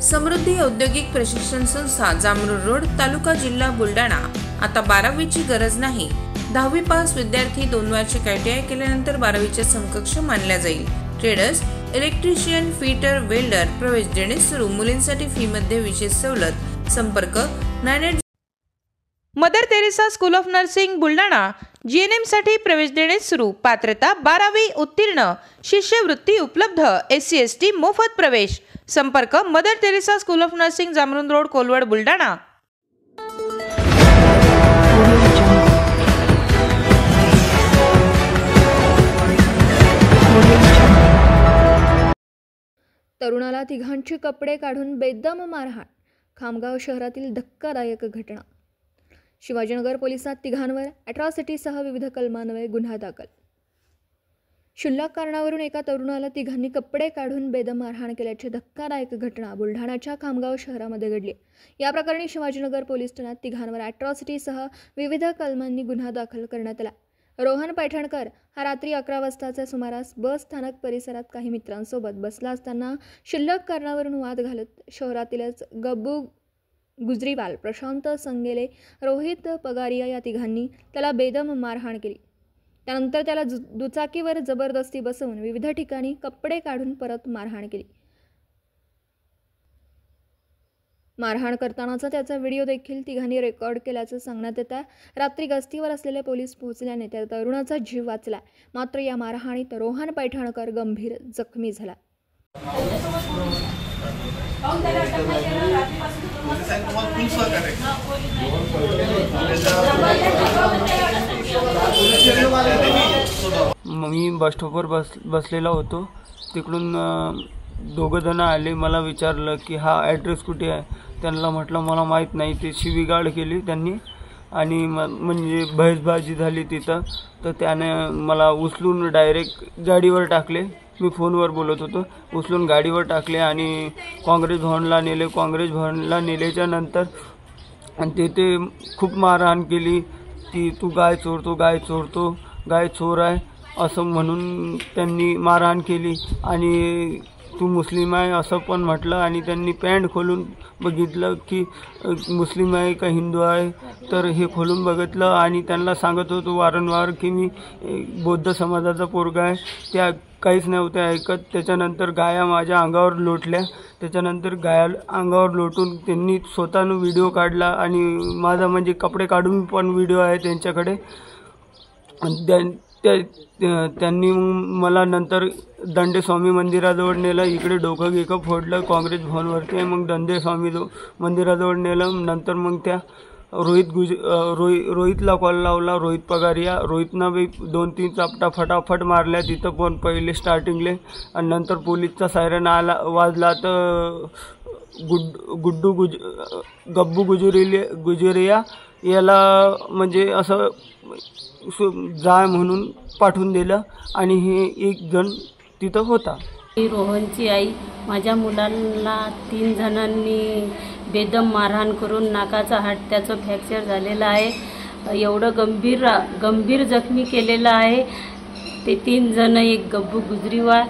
समृद्धी औद्योगिक प्रशिक्षण संस्था जामरूड रोड तालुका जिल्हा बुलढाणा। आता 12वीची गरज नाही। 10वी पास विद्यार्थी 2 वार्षिक ITI केल्यानंतर 12वीच्या समकक्ष मानल्या जाईल। ट्रेडर्स, इलेक्ट्रिशियन, फिटर, वेल्डर प्रवेश देणे सुरू। मुलींसाठी फी मध्ये विशेष सवलत। संपर्क 98 Mother Teresa school of nursing Buldhana. GNM साठी प्रवेश देणे सुरू। पात्रता 12वी उत्तीर्ण। शिष्यवृत्ती उपलब्ध। SC ST मोफत प्रवेश। संपर्क Mother Teresa school of Nursing Jamrun Road Kolwad Buldhana. तरुणाला तिघांचे कपडे काढून बेदम मारहाण। खामगाव शहरातील धक्कादायक घटना। शिवाजीनगर पोलिसात तिघांवर अॅट्रॉसिटीसह विविध कलमान्वये गुन्हा दाखल। क्षुल्लक कारणावरून एका तरुणाला तिघांनी कपडे काढून बेदम मारहाण केल्याची धक्कादायक घटना बुलढाण्याच्या खामगाव शहरामध्ये घडली। या प्रकरणी शिवाजीनगर पोलीस ठाण्यात तिघांवर अॅट्रॉसिटीसह विविध कलमांनी गुन्हा दाखल करण्यात आला। रोहन पैठणकर हा रात्री 11 वाजताच्या सुमारास बस स्थानक परिसरात काही मित्रांसोबत बसला असताना क्षुल्लक कारणावरून वाद घालत शहरातीलच गब्बू गुजरीवाल, प्रशांत संगेले, रोहित पगारिया या तिघांनी त्याला बेदम मारहाण केली। त्यानंतर त्याला दुचाकीवर जबरदस्ती बसवून विविध ठिकाणी कपडे काढून परत मारहाण केली। मारहाण करतानाचा त्याचा व्हिडिओ देखील तिघांनी रेकॉर्ड केल्याचं सांगण्यात येत आहे। रात्री गस्तीवर असलेले पोलीस पोहोचल्याने त्या तरुणाचा जीव वाचला। मात्र या मारहाणीत रोहन पैठणकर गंभीर जखमी झाला। मी बस स्टॉपवर बसलेला होतो। तिकडून दोघं जण आले। मला विचारलं की हा ॲड्रेस कुठे आहे। त्यांना म्हटलं मला माहीत नाही। ते शिवीगाळ केली त्यांनी आणि म्हणजे बहसबाजी झाली तिथं। तर त्याने मला उचलून डायरेक्ट गाडीवर टाकले। मी फोनवर बोलत होतो। उचलून गाडीवर टाकले आणि काँग्रेस भवनला नेले। काँग्रेस भवनला नेल्याच्या नंतर आणि तिथे खूप मारहाण केली की तू गाय चोरतो, गाय चोरतो, गाय चोर आहे असं म्हणून त्यांनी मारहाण केली आणि तू मुस्लिम आहे असं पण म्हटलं। आणि त्यांनी पॅन्ट खोलून बघितलं की मुस्लिम आहे का हिंदू आहे। तर हे खोलून बघितलं आणि त्यांना सांगत होतो वारंवार की मी बौद्ध समाजाचा पोरगा आहे। त्या काहीच नव्हते ऐकत। त्याच्यानंतर गाया माझ्या अंगावर लोटल्या। त्याच्यानंतर गाया अंगावर लोटून त्यांनी स्वतःनं व्हिडिओ काढला आणि माझा म्हणजे कपडे काढून पण व्हिडिओ आहे त्यांच्याकडे। त्यांनी मला नंतर दंडेस्वामी मंदिराजवळ नेलं। इकडे डोकं गिकं फोडलं। काँग्रेस भवनवरती आहे। मग दंडेस्वामी मंदिराजवळ नेलं। नंतर मग त्या रोहितला कॉल लावला, रोहित पगारिया। रोहितनं बी 2-3 चापटा फटाफट मारल्या तिथं पण पहिले स्टार्टिंगले। आणि नंतर पोलीसचा सायरन वाजला तर गब्बू गुजरिया याला म्हणजे असं जाय म्हणून पाठवून दिलं आणि हे एक जण तिथं होता। रोहनची आई माझ्या मुलांना 3 जणांनी बेदम मारहाण करून नाकाचा हाड त्याचं फ्रॅक्चर झालेला आहे। एवढं गंभीर जखमी केलेलं आहे। ते 3 जण, एक गब्बू गुजरीवाल,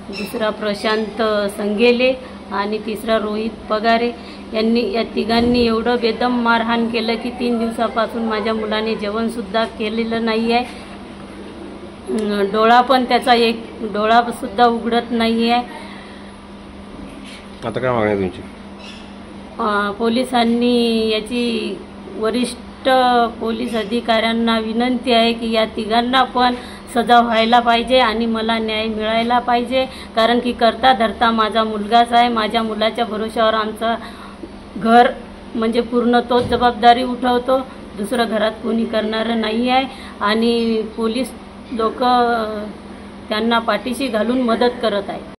दुसरा प्रशांत संगेले आणि तिसरा रोहित पगारे यांनी या तिघांनी एवढं बेदम मारहाण केलं की 3 दिवसापासून माझ्या मुलाने जेवणसुद्धा केलेलं नाही आहे। डोळा पण त्याचा एक डोळा सुद्धा उघडत नाही आहे। आता काय मागणी आहे तुमची? पोलिसांनी याची वरिष्ठ पोलीस अधिकाऱ्यांना विनंती आहे की या तिघांना पण सजा व्हायला पाहिजे आणि मला न्याय मिळायला पाहिजे। कारण की करता धरता माझा मुलगाच आहे। माझ्या मुलाच्या भरोश्यावर आमचं घर म्हणजे पूर्ण तोच जबाबदारी उठवतो। दुसरं घरात कोणी करणारं नाही आहे आणि पोलीस लोक त्यांना पाठीशी घालून मदत करत आहेत।